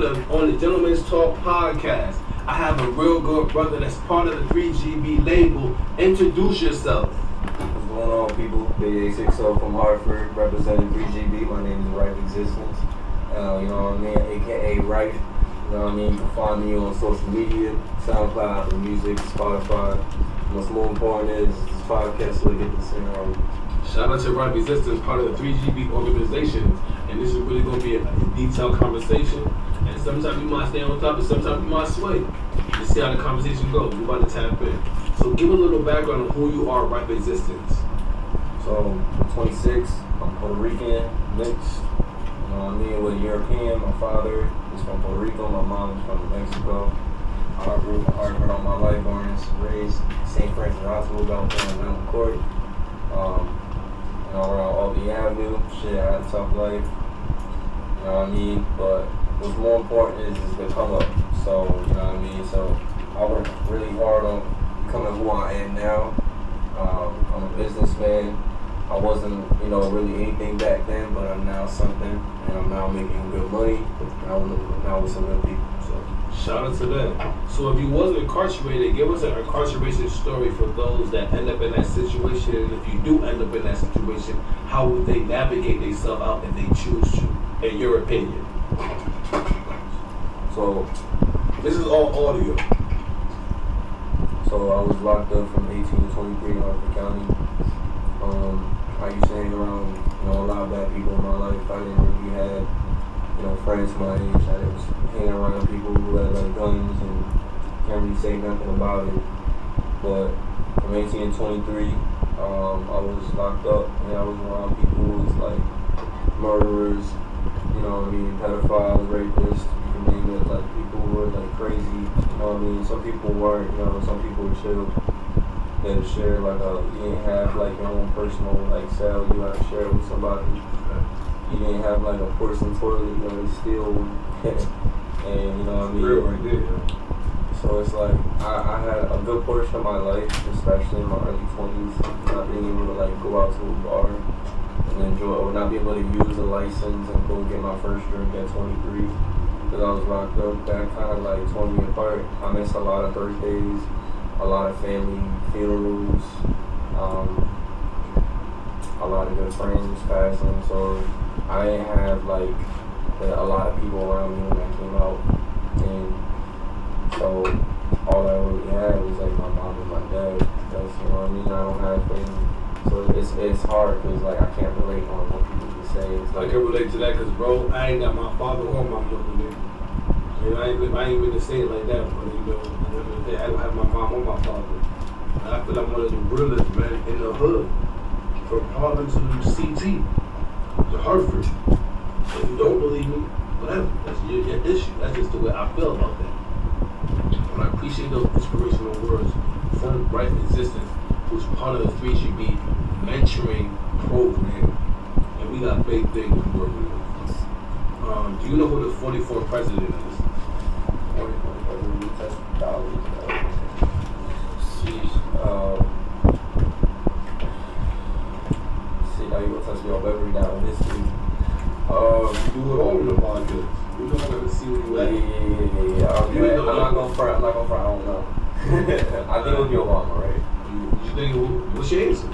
on the Gentleman's Talk podcast. I have a real good brother that's part of the 3GB label. Introduce yourself. What's going on, people? Big 860 from Hartford, representing 3GB. My name is Rife Existence. You know what I mean? AKA Rife. You know what I mean? You can find me on social media, SoundCloud, Apple Music, Spotify. What's more important is this podcast so we get this in. Shout out to Rife Existence, part of the 3GB organization. And this is really going to be a detailed conversation. And sometimes we might stay on top, and sometimes we might sway. Let's see how the conversation goes. We're about to tap in. So give a little background on who you are, Rife Existence. So, I'm 26. I'm Puerto Rican, mixed. You know what I mean? With European. My father is from Puerto Rico. My mom is from Mexico. I grew up in Hartford all my life, born and raised St. Francis Hospital, down there in Mountain Court. You know, around Albany Avenue. Shit, I had a tough life. You know what I mean? But what's more important is the come up. So, you know what I mean? So, I work really hard on becoming who I am now. I'm a businessman. I wasn't, you know, really anything back then, but I'm now something, and I'm now making good money, and I'm now with some good people. So, shout out to that. So if you wasn't incarcerated, give us an incarceration story for those that end up in that situation, and if you do end up in that situation, how would they navigate themselves out if they choose to, in your opinion? So, this is all audio. So I was locked up from 18 to 23 in Hartford County. I used to hang around, you know, a lot of bad people in my life. I didn't really have, you know, friends my age. I was hanging around people who had like guns and can't really say nothing about it. But from 18 to 23, I was locked up and I was around people who was like murderers, you know what I mean, pedophiles, rapists, you can name it, like people who were like crazy, you know what I mean. Some people weren't, you know, some people were chill. They had to share like you didn't have like your own personal like cell, you had to share it with somebody. You didn't have like a porcelain toilet, you know, they steal and you know what I mean. Real right there, yeah. So it's like I had a good portion of my life, especially in my early 20s, not being able to like go out to a bar and enjoy, or not be able to use a license and go get my first drink at 23 because I was locked up. That kind of like tore me apart. I missed a lot of birthdays, a lot of family funerals, a lot of good friends passing. So I didn't have like a lot of people around me when I came out, and so all I really had was like my mom and my dad. That's, you know what I mean. I don't have family. So it's hard because like I can't relate on what people can say. It's like, I can relate to that because, bro, I ain't got my father or my mother there. You know, I ain't really say it like that, but you know, at the end of the day, I don't have my mom or my father. And I feel like one of the realest, man, in the hood, from Harlem to CT, to Hartford. If you don't believe me, whatever, that's your issue. That's just the way I feel about that. And I appreciate those inspirational words from Rife Existence, who's part of the 3GB mentoring program, and we got big things working with. Do you know who the 44th president is? 44th president, you touch dollars. Sheesh. See, now you gonna touch me on memory now in history. You do it all in the podcast. We don't want to see where you at. Yeah. I'm not gonna front. I don't know. I think it would be Obama, right? You think, what's your answer?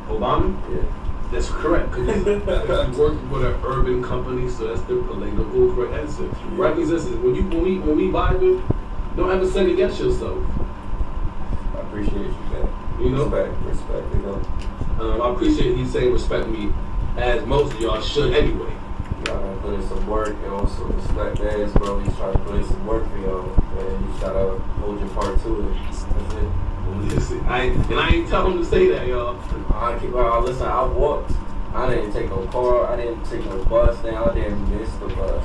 Obama? Yeah. That's correct. Because he worked with an urban company, so that's the political correct answer. Yeah. Right Existence. When we vibing, don't ever second guess yourself. I appreciate you, man. You know? Respect, you know. I appreciate he saying respect me, as most of y'all should anyway. Y'all gotta put in some work and also respect Daz, bro. He's trying to put in some work for y'all. And you just gotta hold your part to it. That's it. Listen, I ain't tell him to say that, y'all. Listen, I walked. I didn't take no car. I didn't take no bus. Then I didn't miss the bus.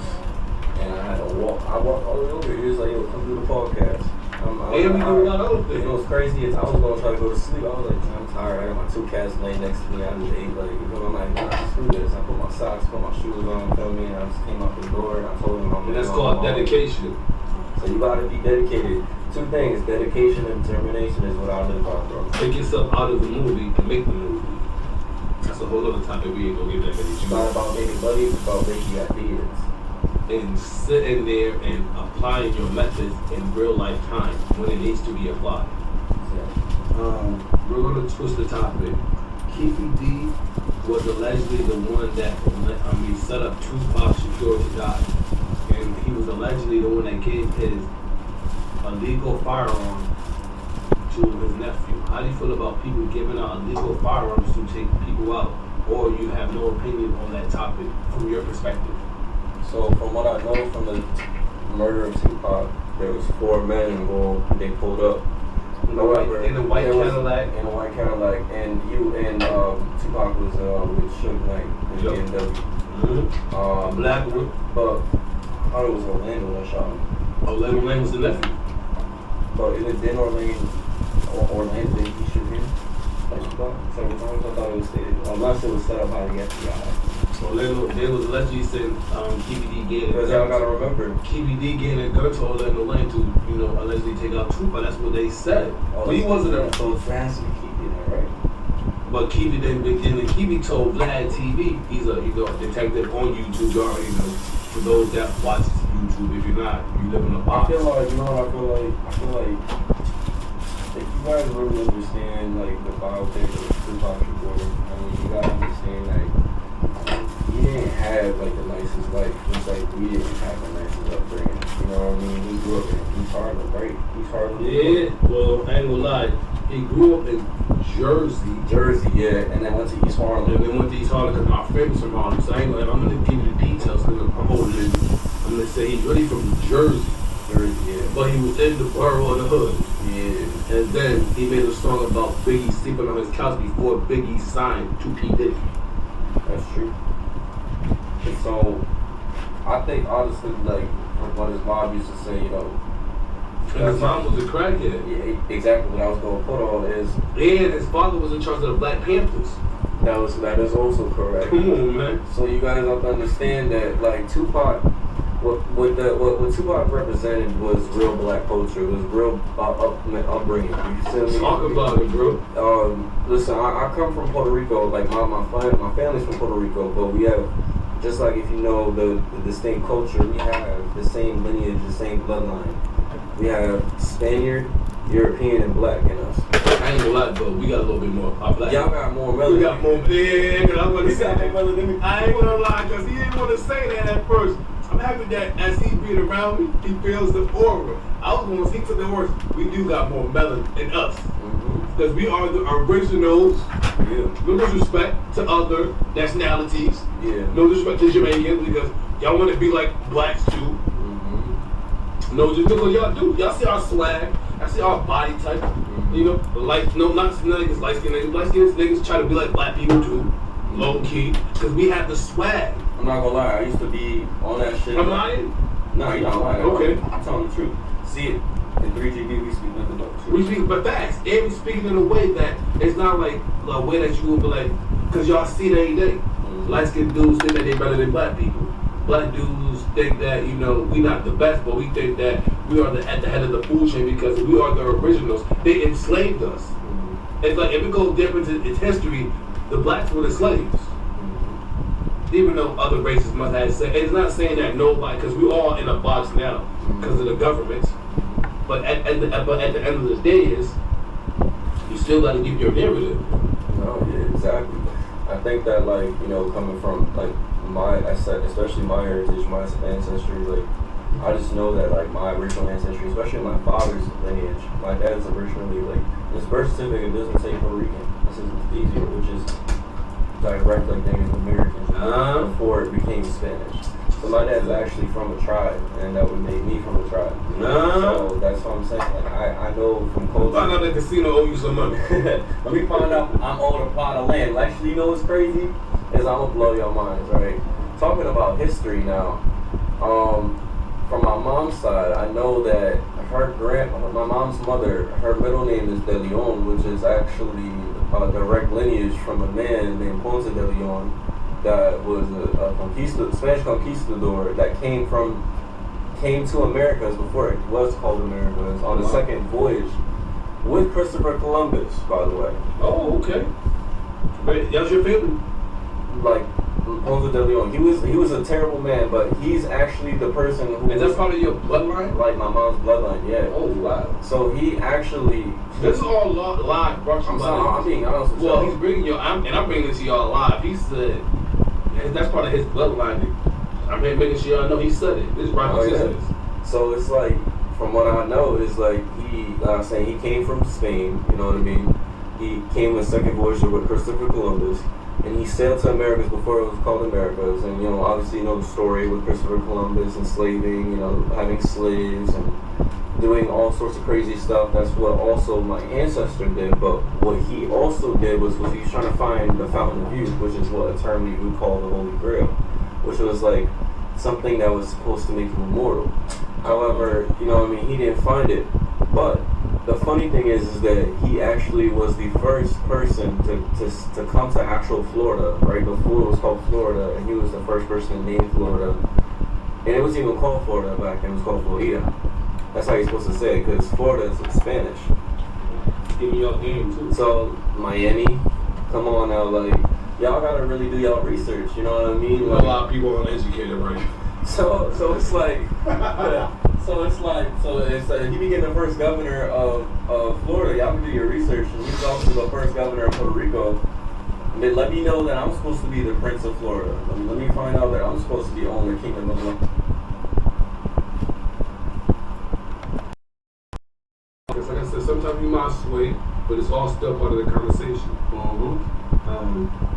And I had to walk. I walked all the way over here. He was like, yo, come do the podcast. And we do a lot of other things. You know what's crazy is I was going to try to go to sleep. I was like, I'm tired. I got my 2 cats laying next to me. I just ate, like, you know, I'm like, nah, screw this. I put my socks, put my shoes on, feel me, and I just came out the door and I told him I'm and that's called dedication. So you gotta be dedicated. 2 things, dedication and determination is what I live by, bro. Take yourself out of the movie to make the movie. That's a whole other topic we ain't gonna get that many. It's not about making money, it's about making ideas. in sitting there and applying your methods in real life time when it needs to be applied. We're gonna twist the topic. Keefe D was allegedly the one that set up Tupac Shakur to die, and he was allegedly the one that gave his illegal firearm to his nephew. How do you feel about people giving out illegal firearms to take people out, or you have no opinion on that topic from your perspective? So from what I know from the murder of Tupac, there was 4 men involved. They pulled up. In a white Cadillac. In a white Cadillac, and Tupac was with Suge Knight in BMW. Black one. But I thought it was Orlando that shot him. Orlando Lane was the nephew. But didn't Orlando did he shoot him? Like Tupac several times. I thought it was stated, unless it was set up by the FBI. Orlando, they was allegedly saying Keefe D gave it. Because y'all gotta remember, Keefe D gave a gun to Orlando Lane to, allegedly take out Tupac. That's what they said. Oh, but he wasn't a. So it's fancy Keefe that, right? But Keefe Keefe told Vlad TV, he's a detective on YouTube. You already know. For those that watch YouTube, if you're not, you live in a box. I feel like if you guys really understand like the biopic of Tupac Shakur, I mean, you gotta understand that he didn't have like the nicest life, just like we didn't have the nicest upbringing. You know what I mean? He grew up in East Harlem, right? East Harlem. Yeah, well, I ain't gonna lie. He grew up in Jersey, yeah, and then went to East Harlem. And then went to East Harlem because my friend was from Harlem. So I'm gonna give you the details because I'm holding it. I'm gonna say he's really from Jersey. Yeah. But he was in the borough of the hood. Yeah. And then he made a song about Biggie sleeping on his couch before Biggie signed to P. Diddy. That's true. And so, I think honestly, like, from what his mom used to say, and his mom was a crackhead. Yeah, exactly what I was going to put on is... And his father was in charge of the Black Panthers. That is also correct. Come on, man. So you guys have to understand that, like, Tupac... What Tupac represented was real black culture. It was real upbringing. You feel me? Talk about it, bro. Listen, I come from Puerto Rico. Like my family's from Puerto Rico, but we have, just like if you know the distinct culture, we have the same lineage, the same bloodline. We have Spaniard, European, and black in us. I ain't gonna lie, but we got a little bit more. Black. Y'all got more melanin. We got more. Yeah, because I want to say that. More melanin. I ain't gonna lie, because he didn't want to say that at first. I'm happy that as he being around me, he feels the aura. I was going to speak to the words. We do got more melanin in us. Because we are the originals. Yeah. No disrespect to other nationalities. Yeah. No disrespect to Jamaicans because y'all want to be like blacks too. No, just because y'all do. Y'all see our swag. I see our body type. Not niggas light skinned niggas. Light skinned niggas try to be like black people too. Low key. Because we have the swag. I'm not gonna lie, I used to be on that shit. I'm lying? No, you're not lying. Okay. I'm telling the truth. See it. In 3GB, we speak nothing but truth. We speak but facts. And we speaking in a way that it's not like a way that you would be like, because y'all see it every day. Light skinned dudes think that they better than black people. Black dudes think that, we not the best, but we think that we are at the head of the food chain because we are the originals. They enslaved us. It's like, if we go deep into its history, the blacks were the slaves. Even though other races must have said, it's not saying that nobody, because we're all in a box now because of the government. But at the end of the day, you still got to give your narrative. No, yeah, exactly. I think that, coming from especially my heritage, my ancestry, I just know that my original ancestry, especially my father's lineage, my dad's originally his birth certificate doesn't say Puerto Rican. This is easier, which is direct Native American before it became Spanish. So my dad's actually from a tribe, and that would make me from a tribe. So that's what I'm saying. I know from culture. Find out that casino owe you some money. Let me find out I'm owed a plot of land. Actually, you know what's crazy? Is I'm gonna blow your minds, right? Talking about history now. From my mom's side, I know that my mom's mother, her middle name is De Leon, which is actually a direct lineage from a man named Ponce de Leon that was a Spanish conquistador that came to Americas before it was called Americas on the second voyage with Christopher Columbus, by the way. Oh, okay. But that was your family? Ponce de Leon. He was a terrible man, but he's actually the person who Is that part of your bloodline? Like my mom's bloodline, yeah. Oh wow. So he actually. This is all live, bro. I'm being honest with you. Well, he's bringing I'm bringing this to y'all live. He said that's part of his bloodline. I'm here making sure y'all know he said it. This is Rife sisters. So it's like, from what I know, is like he came from Spain. You know what I mean? He came with second voyager with Christopher Columbus, and he sailed to Americas before it was called Americas. And obviously you know the story with Christopher Columbus enslaving, having slaves and doing all sorts of crazy stuff. That's what also my ancestor did. But what he also did was he was trying to find the fountain of youth, which is what eternally we call the Holy Grail, which was like something that was supposed to make him immortal. However, he didn't find it. But the funny thing is that he actually was the first person to come to actual Florida, right? Before it was called Florida, and he was the first person named Florida. And it wasn't even called Florida back then, it was called Florida. That's how you're supposed to say it, because Florida is in Spanish. Give me your game too. So, Miami, come on now, like, y'all gotta really do y'all research, you know what I mean? Like, a lot of people are uneducated, right? So it's like, he became the first governor of Florida. Y'all can do your research. And he's also the first governor of Puerto Rico. But let me know that I'm supposed to be the Prince of Florida. Let me find out that I'm supposed to be owning the kingdom of Florida. Like I said, sometimes you might sway, but it's all still part of the conversation.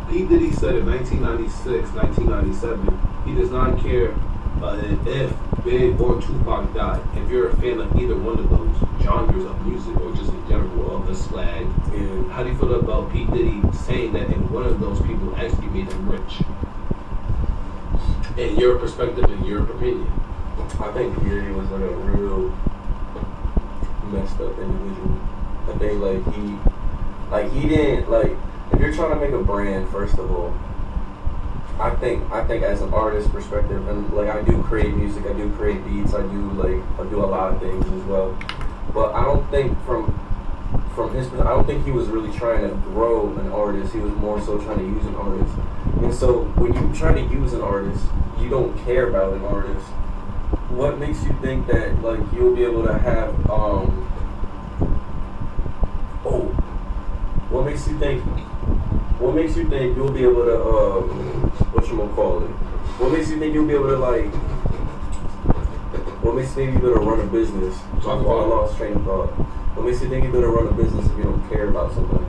P. Diddy said in 1996, 1997, he does not care if Big or Tupac died. If you're a fan of either one of those genres of music or just in general of the swag, how do you feel about P. Diddy saying that if one of those people actually made him rich? In your perspective, in your opinion? I think P. Diddy was like a real messed up individual. I think he didn't if you're trying to make a brand, first of all, I think as an artist perspective, and I do create music, I do create beats, I do a lot of things as well. But I don't think from his perspective, I don't think he was really trying to grow an artist. He was more so trying to use an artist. And so when you try to use an artist, you don't care about an artist. What makes you think that you'll be able to have What makes you think you'll be able to What makes you think you'll be able to What makes you think you're gonna run a business? I lost train of thought. What makes you think you're gonna run a business if you don't care about somebody?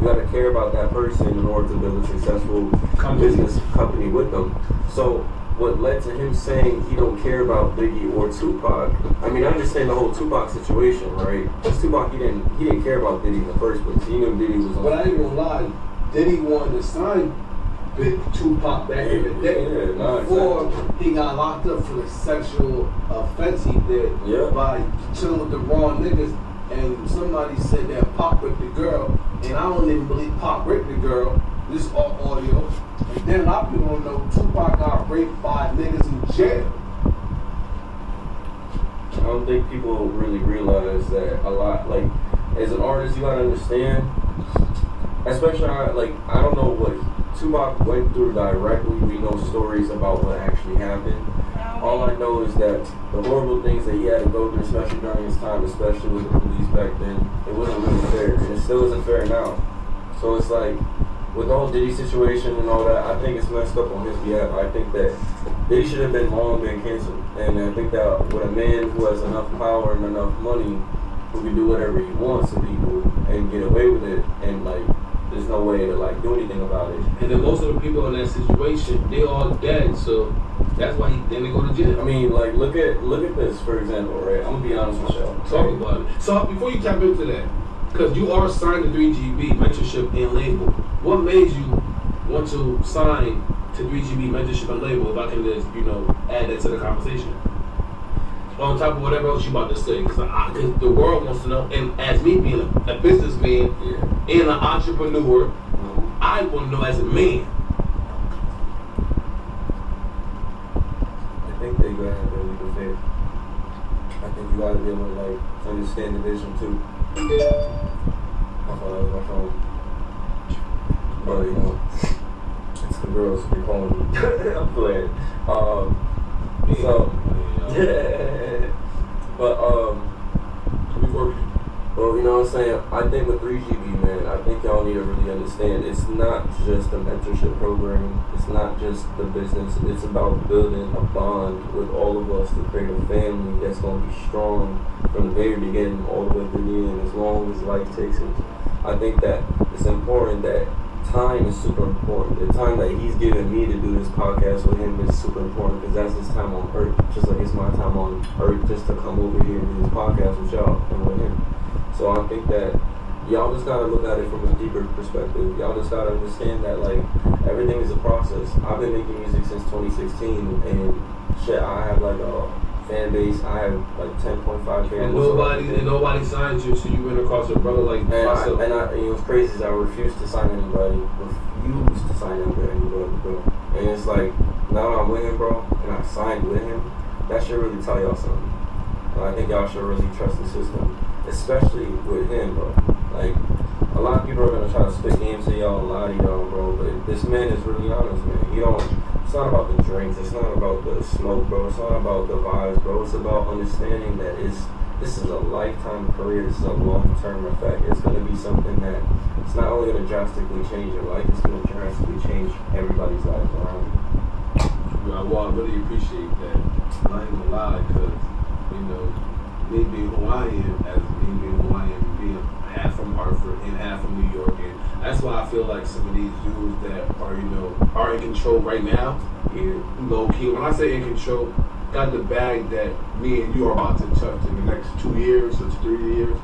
You gotta care about that person in order to build a successful business company with them. So what led to him saying he don't care about Biggie or Tupac? I mean, I understand the whole Tupac situation, right? Because Tupac, he didn't care about Diddy in the first place. He knew Diddy was on. But I ain't gonna lie, Diddy wanted to sign Big Tupac back in the day before he got locked up for the sexual offense he did by chilling with the wrong niggas. And somebody said that Pop raped the girl, and I don't even believe Pop raped the girl. This is all audio. And then a lot of people don't know Tupac got raped by niggas in jail. I don't think people really realize that a lot. As an artist, you gotta understand, especially I don't know what Tupac went through directly. We know stories about what actually happened. All I know is that the horrible things that he had to go through, especially during his time, especially with the police back then, it wasn't really fair, and it still isn't fair now. So it's with the whole Diddy situation and all that, I think it's messed up on his behalf. I think that Diddy should have been long been canceled. And I think that with a man who has enough power and enough money, who can do whatever he wants to people and get away with it, and there's no way to do anything about it. And then most of the people in that situation, they all dead, so that's why then they go to jail. I mean, look at this, for example, right? I'm gonna be honest with y'all. Talk about it. So before you tap into that, because you are signed to 3GB mentorship and label, what made you want to sign to 3GB mentorship and label? If I can just add that to the conversation. On top of whatever else you about to say, because the world wants to know, and as me being a businessman and an entrepreneur, I want to know as a man. I think they gotta have really good faith. I think you gotta be able to understand the vision too. I thought that was my phone, but the girls be calling me. I'm playing. So, yeah. But, we working. well, you know what I'm saying? I think with 3GB, man, I think y'all need to really understand it's not just a mentorship program. It's not just the business. It's about building a bond with all of us to create a family that's going to be strong from the very beginning all the way to the end, as long as life takes it. I think that it's important that time is super important. The time that he's given me to do this podcast with him is super important because that's his time on earth, just like it's my time on earth just to come over here and do this podcast with y'all and with him. So I think that y'all just gotta look at it from a deeper perspective. Y'all just gotta understand that like everything is a process. I've been making music since 2016 and shit, I have like a fan base. I have like 10.5K. And nobody signed you, so you went across your brother like myself. And what's crazy is I refuse to sign anybody. Refuse to sign anybody, bro. And it's like now that I'm with him, bro, and I signed with him, that should really tell y'all something. And I think y'all should really trust the system, especially with him, bro. Like a lot of people are gonna try to spit games to y'all and lie to y'all, bro. But this man is really honest, man. He don't. It's not about the drinks. It's not about the smoke, bro. It's not about the vibes, bro. It's about understanding that this is a lifetime career. This is a long-term effect. It's going to be something that it's not only going to drastically change your life, it's going to drastically change everybody's life around you. Yeah, well, I really appreciate that. I ain't gonna lie, because, you know, me being who I am, as me being who I am, being half from Hartford and half from New York, and that's why I feel like some of these dudes that are, you know, are in control right now, low key. When I say in control, got the bag that me and you are about to touch in the next 2 years or 3 years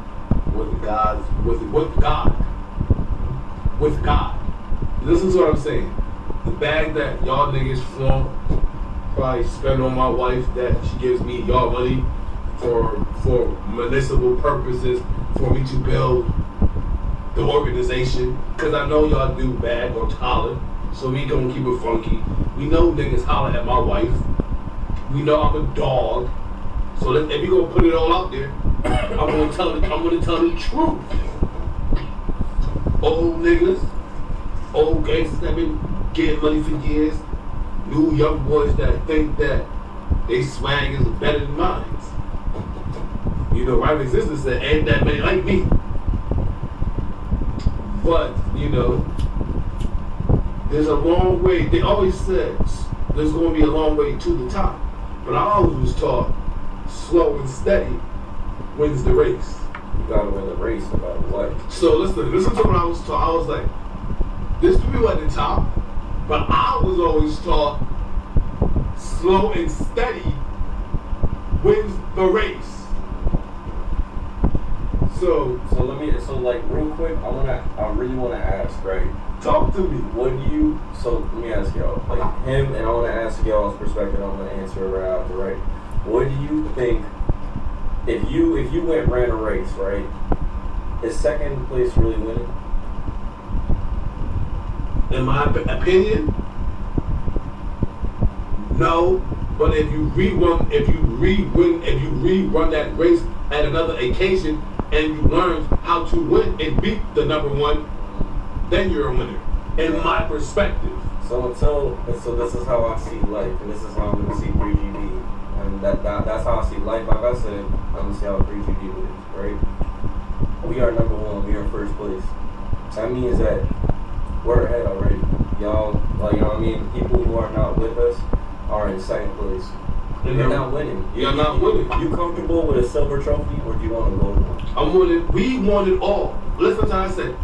with God. Listen to what I'm saying. The bag that y'all niggas flaunt, probably spend on my wife, that she gives me y'all money for municipal purposes, for me to build the organization, because I know y'all do bag or holler, so we gonna keep it funky. We know niggas holler at my wife. We know I'm a dog. So if you gonna put it all out there, I'm gonna tell the truth. Old niggas, old gangsters that been getting money for years, new young boys that think that they swag is better than mine. You know, Rife existence that ain't that many like me. But, you know, there's a long way. They always said there's going to be a long way to the top. But I always was taught slow and steady wins the race. You got to win the race no matter what. So listen to what I was taught. I was like, there's people at the top, but I was always taught slow and steady wins the race. So like real quick, I really wanna ask, right? Talk to me. Let me ask y'all, like him, and I wanna ask y'all's perspective. I'm gonna answer it right after, right? What do you think if you ran a race, right? Is second place really winning? In my opinion, no. But if you rerun that race at another occasion, and you learn how to win and beat the number one, then you're a winner, in my perspective. So this is how I see life, and this is how I'm gonna see 3GB, and that's how I see life. Like I said, I'm gonna see how 3GB is, right? We are number one. We are first place. That means that we're ahead already. Y'all, like, you know what I mean? People who are not with us are in second place. You're not winning. You're not winning. You comfortable with a silver trophy, or do you want a gold one? We want it all. Listen to what I said.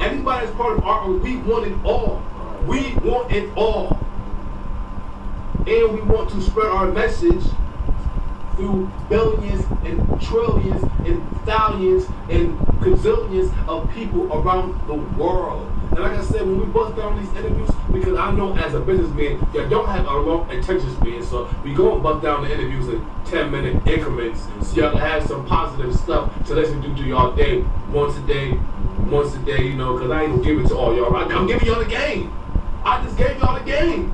Everybody that's part of our, we want it all. We want it all. And we want to spread our message through billions and trillions and thousands and gazillions of people around the world. And like I said, when we bust down these interviews, because I know as a businessman, you don't have a long attention span, so we go and bust down the interviews in 10-minute increments, so y'all can have some positive stuff to listen to y'all day, once a day, you know, because I ain't gonna give it to all y'all. I'm giving y'all the game. I just gave y'all the game.